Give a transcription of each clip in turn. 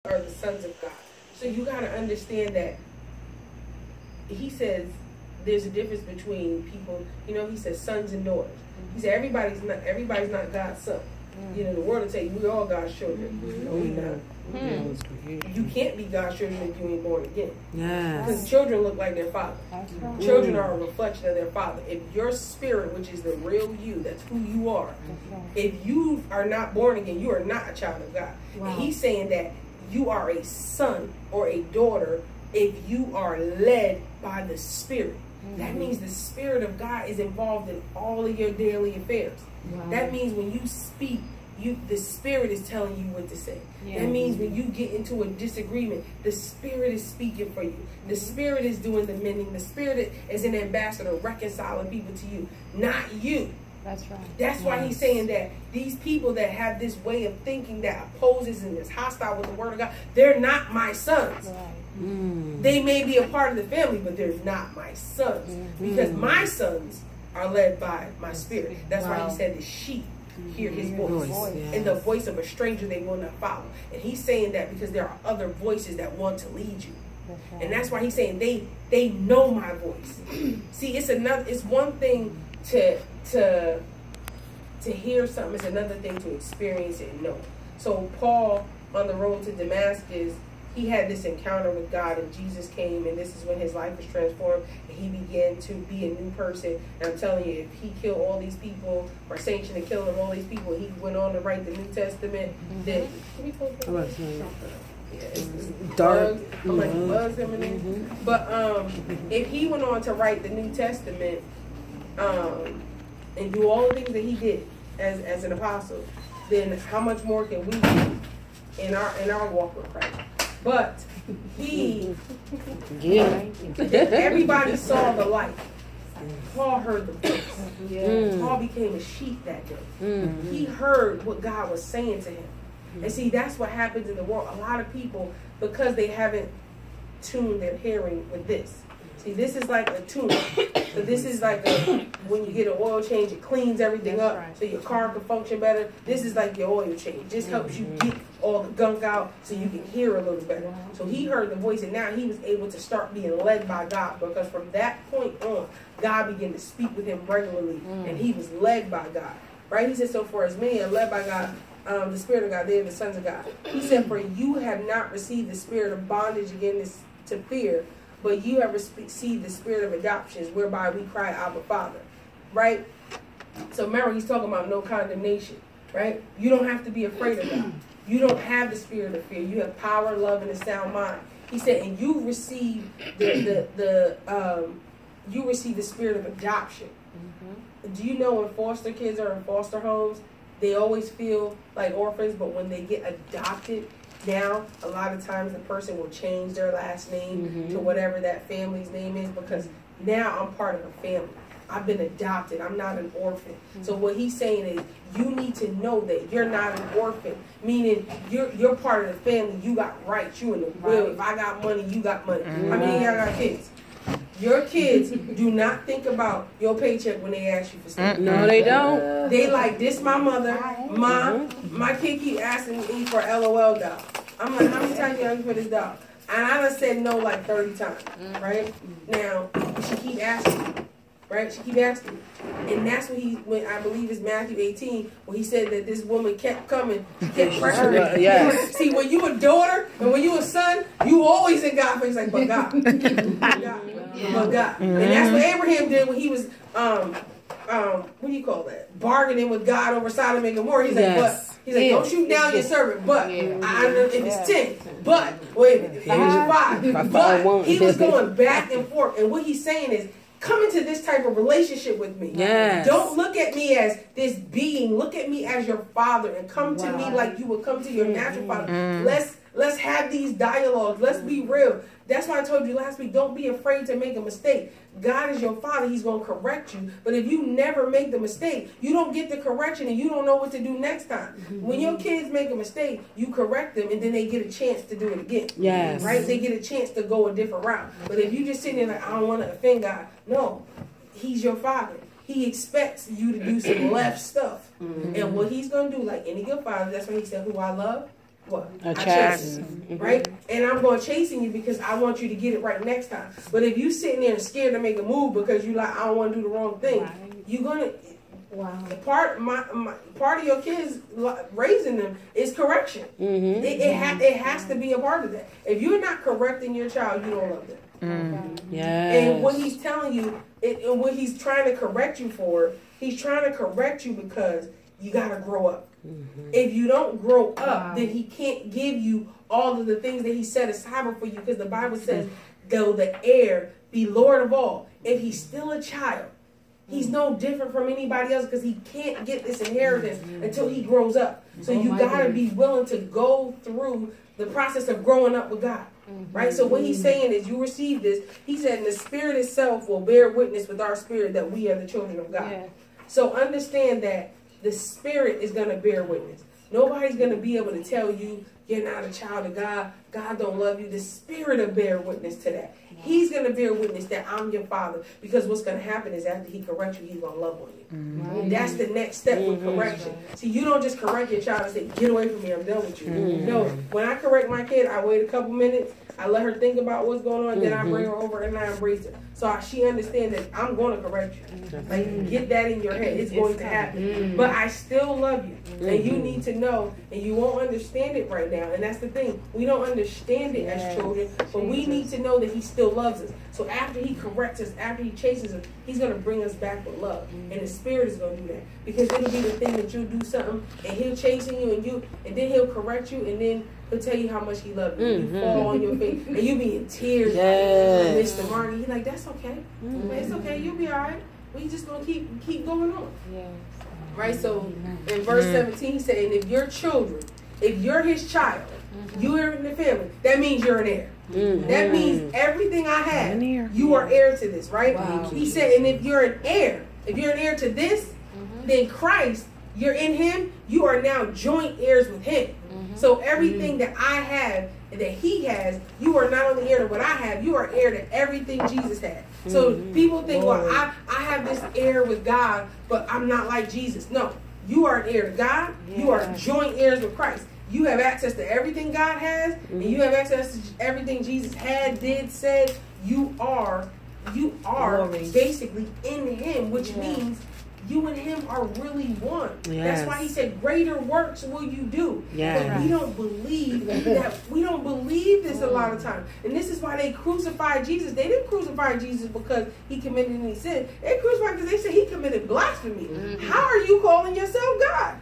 are the sons of God. So you got to understand that he says there's a difference between people. You know, he says sons and daughters. He said everybody's not God's son. You know, the world will tell you we're all God's children. No, we're not. You can't be God's children if you ain't born again. Because children look like their father. Right. Children are a reflection of their father. If your spirit, which is the real you, that's who you are, if you are not born again, you are not a child of God. Wow. And he's saying that you are a son or a daughter if you are led by the Spirit. That means the Spirit of God is involved in all of your daily affairs. Wow. That means when you speak, the Spirit is telling you what to say. That means when you get into a disagreement, the Spirit is speaking for you. The Spirit is doing the mending. The Spirit is an ambassador reconciling people to you, not you. That's right. That's why he's saying that these people that have this way of thinking that opposes and is hostile with the Word of God, they're not my sons. Right. They may be a part of the family, but they're not my sons. Because my sons are led by my Spirit. That's why he said the sheep hear his voice. And the voice of a stranger they will not follow. And he's saying that because there are other voices that want to lead you. And that's why he's saying they know my voice. See, it's one thing to hear something, it's another thing to experience it and know. So Paul, on the road to Damascus, he had this encounter with God, and Jesus came, and this is when his life was transformed, and he began to be a new person. And I'm telling you, if he killed all these people, or sanctioned the killing of all these people, he went on to write the New Testament, then can we talk about it's dark. I'm like buzz him But if he went on to write the New Testament, and do all the things that he did as an apostle, then how much more can we do in our walk with Christ? But everybody saw the light. Paul heard the voice. Paul became a sheep that day. He heard what God was saying to him. And see, that's what happens in the world. A lot of people, because they haven't tuned their hearing with this. See, this is like a tune. So this is like when you get an oil change, it cleans everything up so your car can function better. This is like your oil change. This helps you get all the gunk out so you can hear a little better. So he heard the voice, and now he was able to start being led by God, because from that point on, God began to speak with him regularly, and he was led by God. Right? He said, so for as many are led by God, the Spirit of God, they are the sons of God. He said, for you have not received the spirit of bondage again to fear, but you have received the spirit of adoptions, whereby we cry, Abba, Father. Right? So remember, he's talking about no condemnation. Right? You don't have to be afraid of God. You don't have the spirit of fear. You have power, love, and a sound mind. He said, and you receive you receive the spirit of adoption. Do you know when foster kids are in foster homes, they always feel like orphans, but when they get adopted, now, a lot of times the person will change their last name to whatever that family's name is, because now I'm part of a family. I've been adopted. I'm not an orphan. So what he's saying is, you need to know that you're not an orphan, meaning you're part of the family. You got rights. You in the will. If I got money, you got money. How many of y'all got kids? Your kids do not think about your paycheck when they ask you for stuff. No, they don't. They like, this my mother. Mom, my kid keep asking me for LOL doll. I'm like, how many times you ask me for this doll? And I done said no like 30 times, right? Now, she keep asking, right? She keep asking me. And that's when I believe it's Matthew 18, where he said that this woman kept coming, kept pressuring. See, when you a daughter and when you a son, you always in God's face, like, but God. But God. But God. And that's what Abraham did when he was, what do you call that? Bargaining with God over Sodom and Gomorrah. He's like, but he's like, don't shoot down your servant, but I know if it's 10, but wait a minute, if it's 5. But he was going back and forth. And what he's saying is, come into this type of relationship with me. Don't look at me as this being. Look at me as your father, and come to me like you would come to your natural father. Let's have these dialogues. Let's be real. That's why I told you last week, don't be afraid to make a mistake. God is your father. He's going to correct you. But if you never make the mistake, you don't get the correction, and you don't know what to do next time. When your kids make a mistake, you correct them, and then they get a chance to do it again. Right? They get a chance to go a different route. But if you just sit there like, I don't want to offend God. No. He's your father. He expects you to do some left stuff. And what he's going to do, like any good father, that's why he said, who I love, what? A chasten, right? And I'm going to chasten you because I want you to get it right next time. But if you sitting there and scared to make a move because you like, I don't want to do the wrong thing, you're going to... Wow. Part of your kids raising them is correction. It has to be a part of that. If you're not correcting your child, you don't love them. And what he's telling you, and what he's trying to correct you for, he's trying to correct you because you got to grow up. If you don't grow up, then he can't give you all of the things that he set aside for you, because the Bible says, though the heir be Lord of all, if he's still a child, he's no different from anybody else, because he can't get this inheritance until he grows up. So you got to be willing to go through the process of growing up with God. Right? So what he's saying is, you receive this. He said, the Spirit itself will bear witness with our spirit that we are the children of God. So understand that the Spirit is going to bear witness. Nobody's going to be able to tell you you're not a child of God. God don't love you. The Spirit will bear witness to that. He's going to bear witness that I'm your father. Because what's going to happen is, after he corrects you, he's going to love on you. That's the next step with correction. See, you don't just correct your child and say, get away from me, I'm done with you. No, when I correct my kid, I wait a couple minutes. I let her think about what's going on, then I bring her over and I embrace her. So she understands that I'm going to correct you. Like, get that in your head. It's going to happen. But I still love you. And you need to know, and you won't understand it right now. And that's the thing. We don't understand it as children, but we need to know that he still loves us. So after he corrects us, after he chases us, he's going to bring us back with love. And the Spirit is going to do that. Because it'll be the thing that you'll do something, and he'll chasing you, and then he'll correct you, and then he'll tell you how much he loves you. You fall on your face, and you be in tears. Like, Mr. Marty, he's like, that's okay. It's okay. You'll be all right. We just going to keep going on. Right? So in verse 17, he said, and if you're children, if you're his child, you're in the family, that means you're an heir. That means everything I have, you are heir to this, right? He said, and if you're an heir to this, then Christ, you're in him, you are now joint heirs with him. So everything that I have and that he has, you are not only heir to what I have, you are heir to everything Jesus had. So people think, well, I have this heir with God, but I'm not like Jesus. No, you are an heir to God. You are joint heirs with Christ. You have access to everything God has, and you have access to everything Jesus had, did, said. You are basically in him, which means you and him are really one. That's why he said, greater works will you do. But we don't believe that. We don't believe this a lot of times. And this is why they crucified Jesus. They didn't crucify Jesus because he committed any sin. They crucified because they said he committed blasphemy. How are you calling yourself God?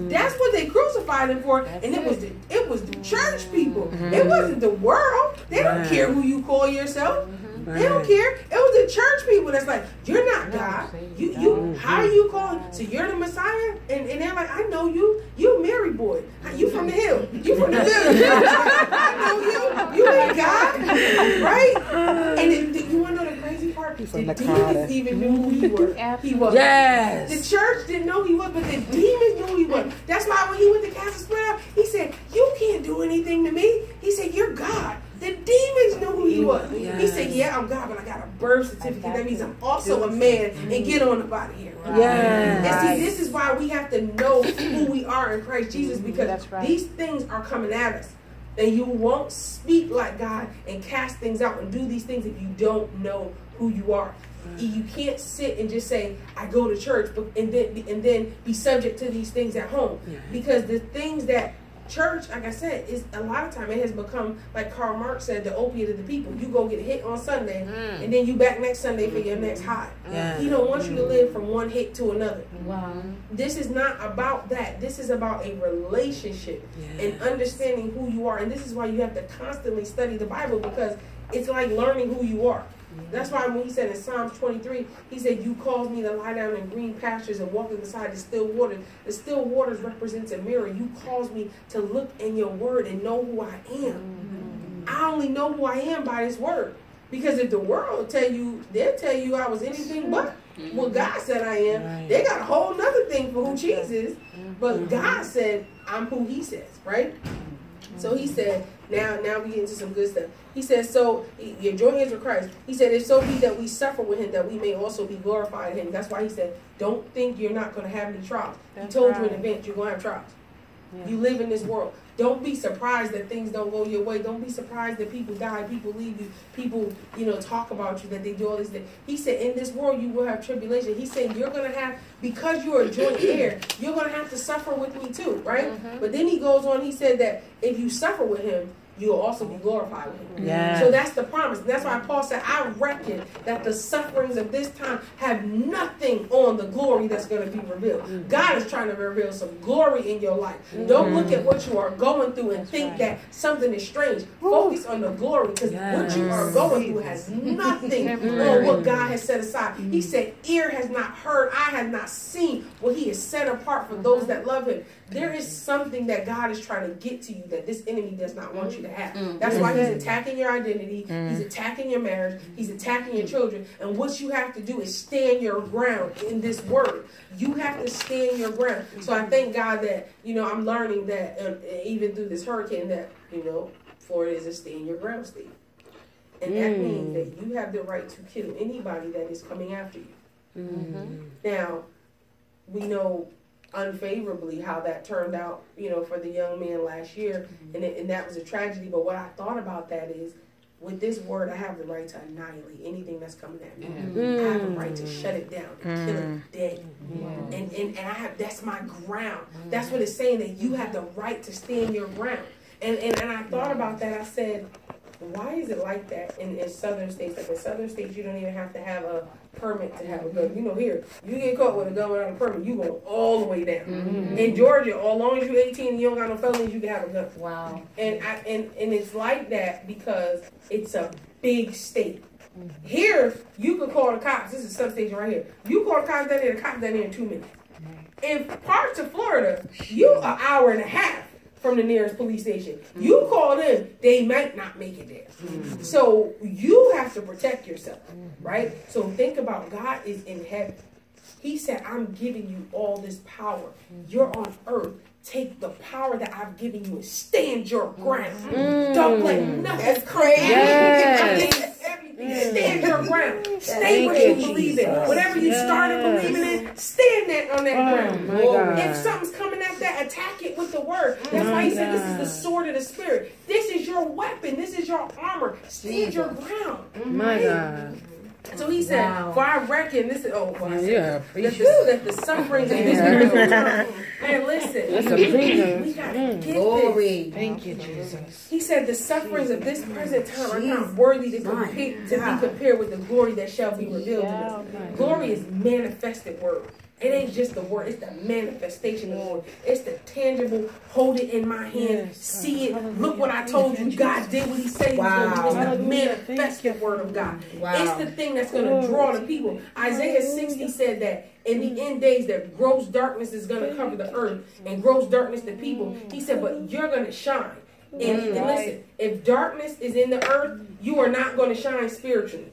That's what they crucified him for. And it was the church people. It wasn't the world. They don't care who you call yourself. They don't care. It was the church people that's like, you're not God. How are you calling? So you're the Messiah? And they're like, I know you. You a Mary boy. You from the hill. You from the village. I know you. You ain't God. Right? And you want to know the crazy part? The demons even knew who he was. Yes. The church didn't know who he was, but the demons knew who he was. That's why when he went to cast the spirit out, he said, you can't do anything to me. He said, you're God. The demons knew who he was. He said, yeah, I'm God, but I got a birth certificate. That means I'm also a man. And get on up out of here. And see, this is why we have to know who we are in Christ Jesus, because these things are coming at us. And you won't speak like God and cast things out and do these things if you don't know who you are. You can't sit and just say, I go to church, and then be subject to these things at home. Because the things that church, like I said, is a lot of time it has become, like Karl Marx said, the opiate of the people. You go get hit on Sunday, and then you back next Sunday for your next high. He don't want you to live from one hit to another. This is not about that. This is about a relationship and understanding who you are. And this is why you have to constantly study the Bible, because it's like learning who you are. That's why when he said in Psalms 23, he said, you caused me to lie down in green pastures and walk beside the still waters. The still waters represents a mirror. You caused me to look in your word and know who I am. I only know who I am by this word. Because if the world tell you, they'll tell you I was anything but what God said I am. They got a whole nother thing for who Jesus is. But God said, I'm who he says, right? So he said, now we get into some good stuff. He said, so your joint heirs with Christ. He said, if so be that we suffer with him, that we may also be glorified in him. That's why he said, don't think you're not going to have any trials. He told you in advance you're going to have trials. You live in this world. don't be surprised that things don't go your way. Don't be surprised that people die, people leave you, people, talk about you, that they do all these things. He said, in this world you will have tribulation. He said, you're going to have, because you're a joint heir, you're going to have to suffer with me too, right? But then he goes on, he said that if you suffer with him, you'll also be glorified with him. Yeah. So that's the promise. That's why Paul said, I reckon that the sufferings of this time have nothing on the glory that's going to be revealed. God is trying to reveal some glory in your life. Don't look at what you are going through and think that something is strange. Focus on the glory, because what you are going through has nothing on what God has set aside. He said, ear has not heard, eye has not seen what he has set apart for those that love him. There is something that God is trying to get to you that this enemy does not want you to have. That's why he's attacking your identity. He's attacking your marriage. He's attacking your children. And what you have to do is stand your ground in this word. You have to stand your ground. So I thank God that, I'm learning that even through this hurricane that, Florida is a stand your ground state. And that means that you have the right to kill anybody that is coming after you. Now, we know unfavorably how that turned out, for the young man last year, and that was a tragedy. But what I thought about that is, with this word, I have the right to annihilate anything that's coming at me. I have the right to shut it down and kill it dead. And I have, that's my ground. That's what it's saying, that you have the right to stand your ground. And I thought about that. I said, why is it like that in southern states? Like in southern states, you don't even have to have a permit to have a gun. Here, you get caught with a gun without a permit, you go all the way down. In Georgia, as long as you're 18 and you don't got no felonies, you can have a gun. Wow. And it's like that because it's a big state. Here, you could call the cops. This is substation right here. You call the cops down there, the cops down there in 2 minutes. In parts of Florida, you an hour and a half from the nearest police station. You call them, they might not make it there. So you have to protect yourself, right? So think about, God is in heaven. He said, I'm giving you all this power. You're on earth. Take the power that I've given you and stand your ground. Don't let nothing crazy. Stand your ground. Stay what you believe in. Whatever you started believing in, stand on that ground. If something's coming at that, attack it with the word. That's why he said this is the sword of the spirit. This is your weapon. This is your armor. Stand your ground. My God. So he said, for I reckon, this is, that the sufferings of this present time, and listen, we got to get this. Thank you, Jesus. He said, the sufferings of this present time are not worthy to be compared with the glory that shall be revealed in us. Glory is manifested word. It ain't just the word, it's the manifestation of the word. It's the tangible, hold it in my hand, see it, look what I told you, God did what he said he was going to do. It's the manifested word of God. It's the thing that's going to draw the people. Isaiah 60 said that in the end days that gross darkness is going to cover the earth and gross darkness the people. He said, but you're going to shine. And listen, if darkness is in the earth, you are not going to shine spiritually.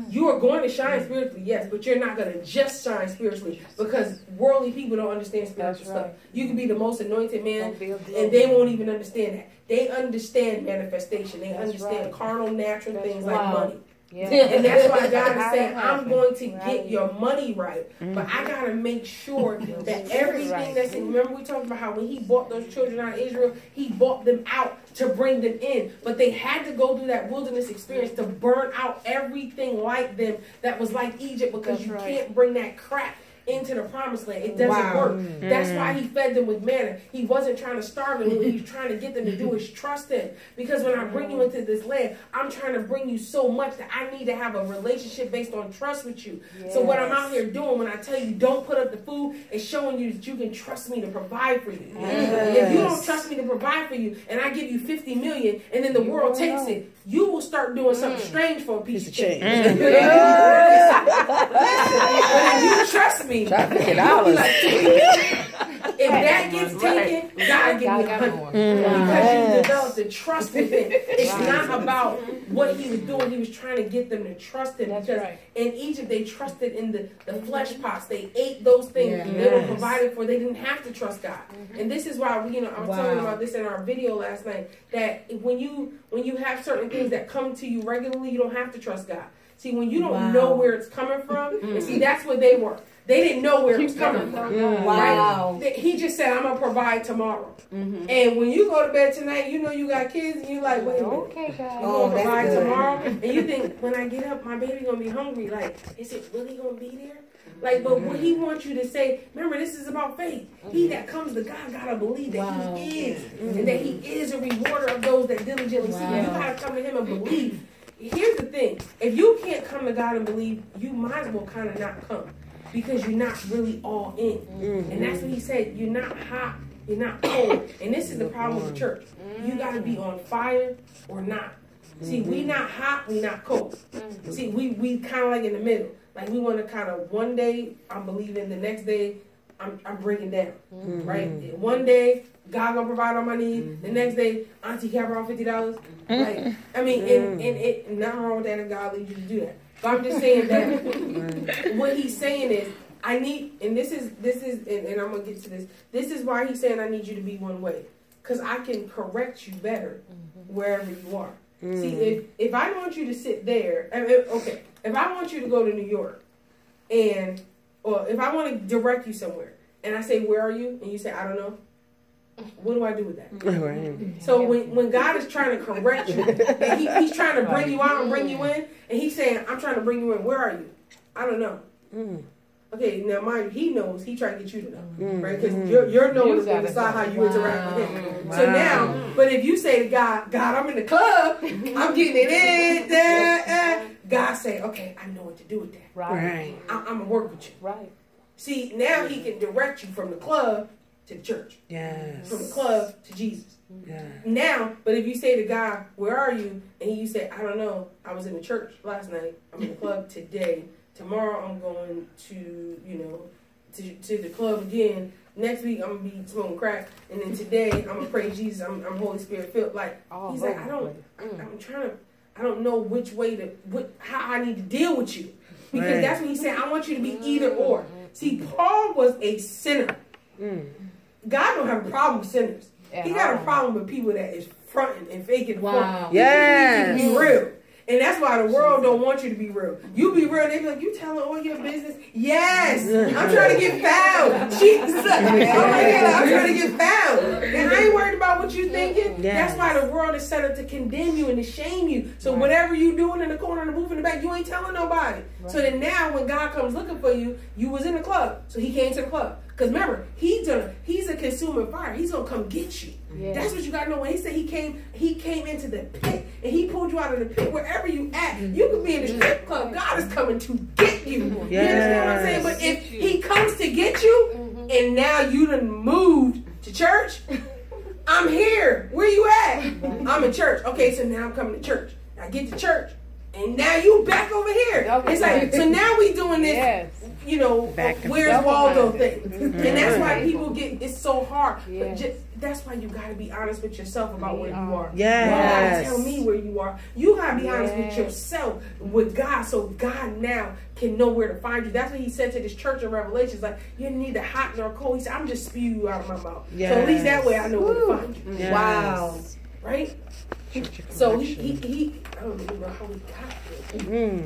You are going to shine spiritually, yes, but you're not going to just shine spiritually, because worldly people don't understand spiritual stuff. You can be the most anointed man, and they won't even understand that. They understand manifestation. They understand carnal, natural things like money. And that's why God is saying, I'm going to get your money right, but I got to make sure that everything that's in. Remember we talked about how when he bought those children out of Israel, he bought them out to bring them in, but they had to go through that wilderness experience to burn out everything like them that was like Egypt, because you can't bring that crap into the promised land. It doesn't work. That's why he fed them with manna. He wasn't trying to starve them. What he was trying to get them to do is trust him. Because when I bring you into this land, I'm trying to bring you so much that I need to have a relationship based on trust with you. So what I'm out here doing when I tell you don't put up the food is showing you that you can trust me to provide for you. If you don't trust me to provide for you and I give you 50 million and then the world takes it, you will start doing something strange for a piece of change. But if you trust me, you'll be like, if that gets taken, God give me 100. Because you developed the trust with him. It's not about what he was doing. He was trying to get them to trust him. Because in Egypt, they trusted in the flesh pots. They ate those things. They were provided for. They didn't have to trust God. And this is why, I was talking about this in our video last night, that when you have certain things that come to you regularly, you don't have to trust God. See, when you don't know where it's coming from, and see, that's what they were. They didn't know where it was coming from. Wow. Right? He just said, I'm going to provide tomorrow. And when you go to bed tonight, you know you got kids, and you're like, wait a minute. Okay, God. You going to provide tomorrow? And you think, when I get up, my baby going to be hungry. Like, is it really going to be there? Like, but what he wants you to say, remember, this is about faith. He that comes to God got to believe that he is. And that he is a rewarder of those that diligently seek him. You got to come to him and believe. Here's the thing. If you can't come to God and believe, you might as well kind of not come. Because you're not really all in. And that's what he said. You're not hot. You're not cold. And this is the problem with the church. You got to be on fire or not. See, we not hot. We not cold. See, we kind of like in the middle. Like we want to kind of one day I'm believing, the next day I'm breaking down. Right? One day God gonna provide all my needs. The next day Auntie can borrow $50. Like I mean, and nothing wrong with that if God leads you to do that. But I'm just saying that what he's saying is I need, and this is, and I'm gonna get to this. This is why he's saying I need you to be one way, because I can correct you better wherever you are. See, if I want you to sit there, okay, if I want you to go to New York, or if I want to direct you somewhere, and I say, where are you? And you say, I don't know. What do I do with that? Right. So when God is trying to correct you, and he's trying to bring you out and bring you in, and he's saying, I'm trying to bring you in, where are you? I don't know. Okay, now mind you, he knows, he trying to get you to know, right? Because your knowing is going to decide how you interact with him. So now, but if you say to God, I'm in the club, I'm getting it in, God say, okay, I know what to do with that. Right. I'm going to work with you. Right. See, now he can direct you from the club to the church. Yes. From the club to Jesus. Yeah. Now, but if you say to God, where are you? And you say, I don't know. I was in the church last night. I'm in the club today. Tomorrow I'm going to, to the club again. Next week I'm going to be smoking crack. And then today I'm going to pray Jesus. I'm Holy Spirit filled. Like, he's like, I don't know which way how I need to deal with you. Because that's what he's saying. I want you to be either or. See, Paul was a sinner. God don't have a problem with sinners. He got a problem with people that is fronting and faking. Wow. Yes. Be real. And that's why the world don't want you to be real. You be real, they be like, you telling all your business? Yes! I'm trying to get found. Jesus. I'm trying to get found. And I ain't worried about what you thinking. Yes. That's why the world is set up to condemn you and to shame you. So whatever you doing in the corner, in the booth, in the back, you ain't telling nobody. Right. So then now when God comes looking for you, you was in the club. So he came to the club. Because remember, he's a consuming fire. He's going to come get you. Yeah. That's what you got to know. When he said he came into the pit and he pulled you out of the pit, wherever you at, you could be in the strip club. God is coming to get you. Yes. You understand what I'm saying? But if he comes to get you and now you done moved to church, I'm here. Where you at? I'm in church. Okay, so now I'm coming to church. I get to church. And now you back over here. Okay. It's like, so now we doing this, where's Waldo thing. And that's why people it's so hard. But that's why you got to be honest with yourself about where you are. Yes. You got to tell me where you are. You got to be honest with yourself, with God, so God now can know where to find you. That's what he said to this church in Revelation. Like, you didn't need the hot nor cold. He said, I'm just spewing you out of my mouth. Yes. So at least that way I know where to find you. Yes. Wow. Right? So he I don't even know how we got there.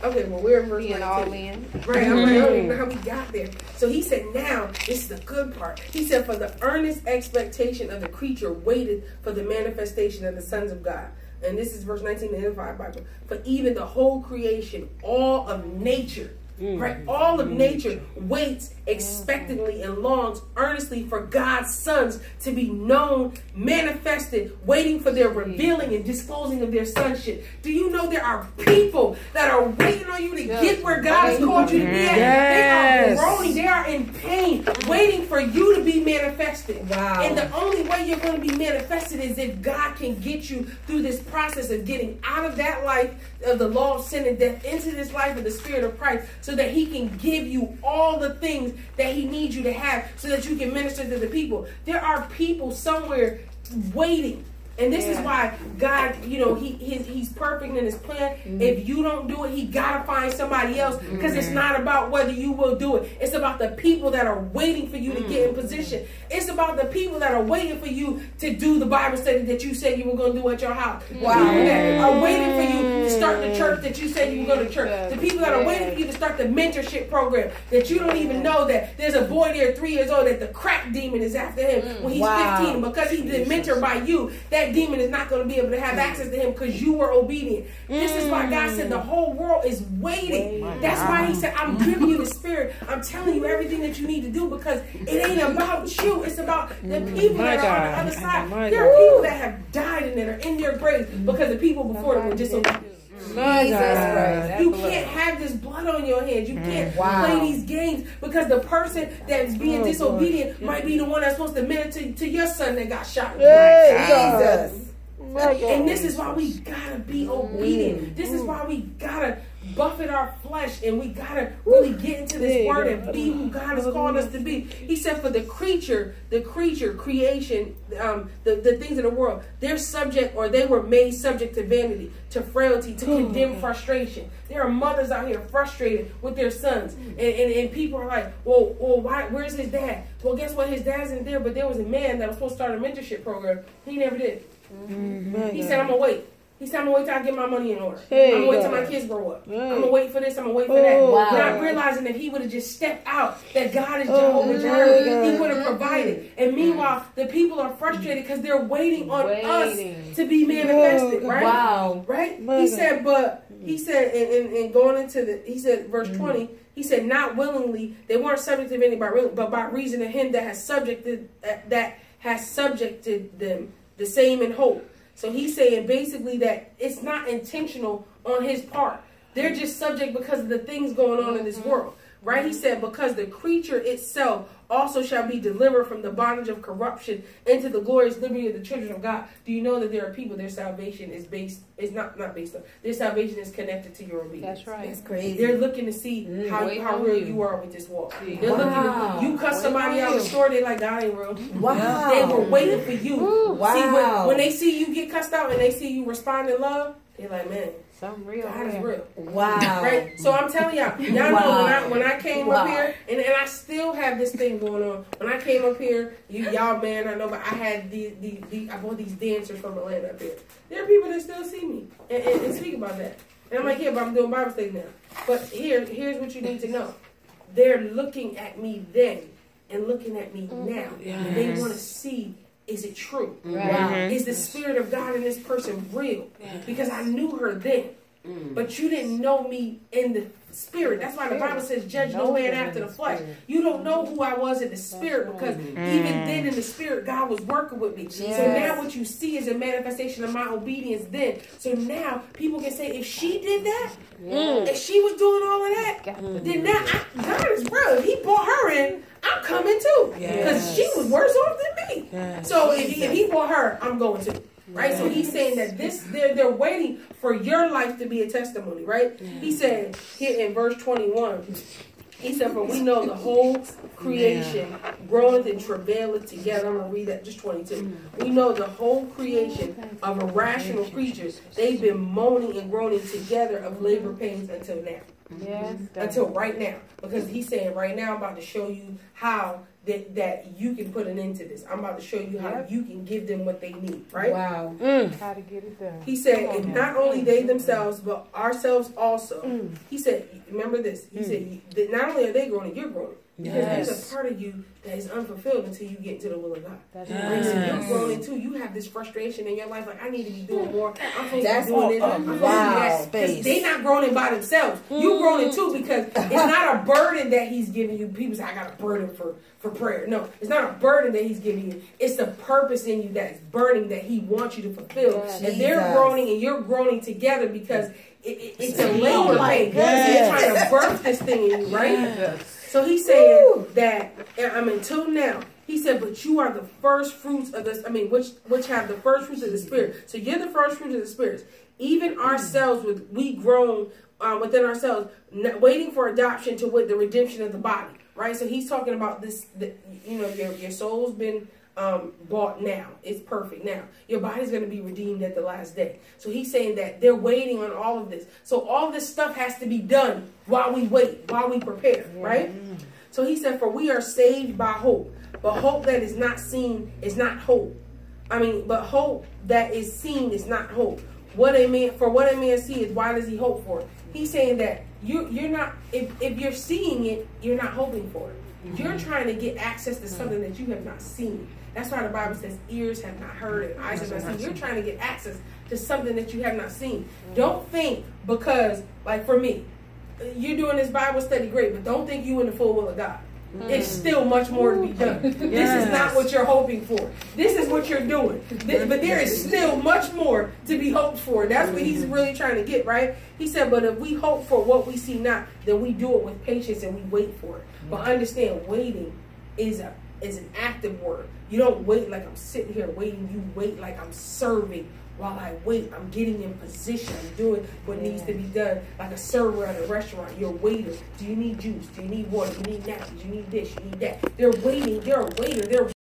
Okay, well, we're in verse 19. All in. Right, I'm like, I don't even know how we got there. So he said, now, this is the good part. He said, for the earnest expectation of the creature waited for the manifestation of the sons of God. And this is verse 19 in the Amplified Bible. For even the whole creation, all of nature, right? All of nature waits expectantly and longs earnestly for God's sons to be known, manifested, waiting for their revealing and disclosing of their sonship. Do you know there are people that are waiting on you to get where God has called you to be at? They are groaning, they are in pain, waiting for you to be manifested. Wow. And the only way you're going to be manifested is if God can get you through this process of getting out of that life of the law of sin and death into this life of the Spirit of Christ, so that he can give you all the things that he needs you to have so that you can minister to the people. There are people somewhere waiting And this is why God, he's perfect in his plan. If you don't do it, he gotta find somebody else, because it's not about whether you will do it. It's about the people that are waiting for you to get in position. It's about the people that are waiting for you to do the Bible study that you said you were going to do at your house. Wow. The people that are waiting for you to start the church that you said you were going to church. The people that are waiting for you to start the mentorship program that you don't even know that there's a boy there 3 years old that the crack demon is after him when he's 15. And because he's been mentored by you, that demon is not going to be able to have access to him because you were obedient. This is why God said the whole world is waiting. That's why he said, I'm giving you the Spirit. I'm telling you everything that you need to do, because it ain't about you. It's about the people that are on the other side. There are people that have died and that are in their graves because the people before them were disobedient. You can't have this blood on your hands. You can't play these games, because the person that's being disobedient might be the one that's supposed to minister to your son that got shot. Jesus. And this is why we gotta be obedient. This is why we gotta buffet our flesh, and we gotta really get into this word and be who God has called us to be. He said, for the creature, creation, the things in the world, they're subject, or they were made subject to vanity, to frailty, to condemned frustration. There are mothers out here frustrated with their sons, and people are like, well, why? Where's his dad? Well, guess what? His dad's in there, but there was a man that was supposed to start a mentorship program. He never did. He said, I'm gonna wait. He said, I'm gonna wait till I get my money in order. I'm gonna wait till my kids grow up. I'm gonna wait for this, I'm gonna wait for that. Not realizing that he would have just stepped out, that God is Jehovah Jireh. He would have provided. And meanwhile, the people are frustrated because they're waiting on us to be manifested, right? Wow. Right? He said, and going into he said, verse 20, he said, not willingly, they weren't subject to anybody, but by reason of him that has subjected them, the same in hope. So he's saying basically that it's not intentional on his part. They're just subject because of the things going on in this world. Right? He said, because the creature itself also shall be delivered from the bondage of corruption into the glorious liberty of the children of God. Do you know that there are people, their salvation is not based on, their salvation is connected to your obedience. That's right. That's crazy. They're looking to see how real you are with this walk. They're looking to, you cuss somebody out in the store, they're like, God ain't real. Wow. They were waiting for you. Wow. See, when they see you get cussed out and they see you respond in love, they're like, man, something real. God is real. Wow. Right? So I'm telling y'all know when I came up here, and I still have this thing going on. When I came up here, y'all man, I know, but I had I bought these dancers from Atlanta up here. There are people that still see me and speak about that. And I'm like, yeah, but I'm doing Bible study now. But here's what you need to know. They're looking at me then and looking at me now. Yes. And they want to see, is it true? Right. Is the Spirit of God in this person real? Yes. Because I knew her then. But you didn't know me in the Spirit. That's why the Bible says, judge no man after the flesh. You don't know who I was in the Spirit, because even then in the Spirit, God was working with me. Yes. So now what you see is a manifestation of my obedience then. So now people can say, if she did that, if she was doing all of that, then now God is real. If he brought her in, I'm coming too. Because she was worse off than me. Yes. So if he brought her, I'm going to. Right? So he's saying that they're waiting for your life to be a testimony, right? He said here in verse 21, he said, for we know the whole creation groweth and travaileth together. I'm going to read that, just 22. We know the whole creation of irrational creatures, they've been moaning and groaning together of labor pains until now. Yes. Until right now. Because he's saying right now, I'm about to show you how that you can put an end to this. I'm about to show you how you can give them what they need, right? Wow. How to get it done. He said, and not only they themselves, but ourselves also. He said, remember this. He said, that not only are they growing, you're growing. Because there's a part of you that is unfulfilled until you get into the will of God. Right? So you're growing too. You have this frustration in your life, like, I need to be doing more. I'm supposed to be doing this. I'm supposed to do that. Because they're not growing by themselves. You're growing too, because it's not a burden that he's giving you. People say, I got a burden for prayer. No, it's not a burden that he's giving you. It's the purpose in you that is burning that he wants you to fulfill. And they're growing and you're growing together because it's a labor pain. You're trying to birth this thing in you, right? So he's saying that, until now, he said, but you are the first fruits of this, which have the first fruits of the Spirit. So you're the first fruits of the Spirit. Even ourselves, we grown within ourselves, waiting for adoption to with the redemption of the body, right? So he's talking about this, your soul's been bought now. It's perfect now. Your body's going to be redeemed at the last day. So he's saying that they're waiting on all of this. So all this stuff has to be done while we wait, while we prepare, right? So he said, for we are saved by hope. But hope that is not seen is not hope. But hope that is seen is not hope. What a man sees, why does he hope for it? He's saying that you're not, if you're seeing it, you're not hoping for it. You're trying to get access to something that you have not seen. That's why the Bible says ears have not heard and eyes have not seen. You're trying to get access to something that you have not seen. Don't think because, like for me, you're doing this Bible study great, but don't think you in the full will of God. It's still much more to be done. This is not what you're hoping for. This is what you're doing. But there is still much more to be hoped for. That's what he's really trying to get, right? He said, but if we hope for what we see not, then we do it with patience and we wait for it. But understand, waiting is an active word. You don't wait like I'm sitting here waiting. You wait like I'm serving. While I wait, I'm getting in position. I'm doing what needs to be done. Like a server at a restaurant. You're a waiter. Do you need juice? Do you need water? Do you need napkins? Do you need this? You need that. They're waiting. They're a waiter. They're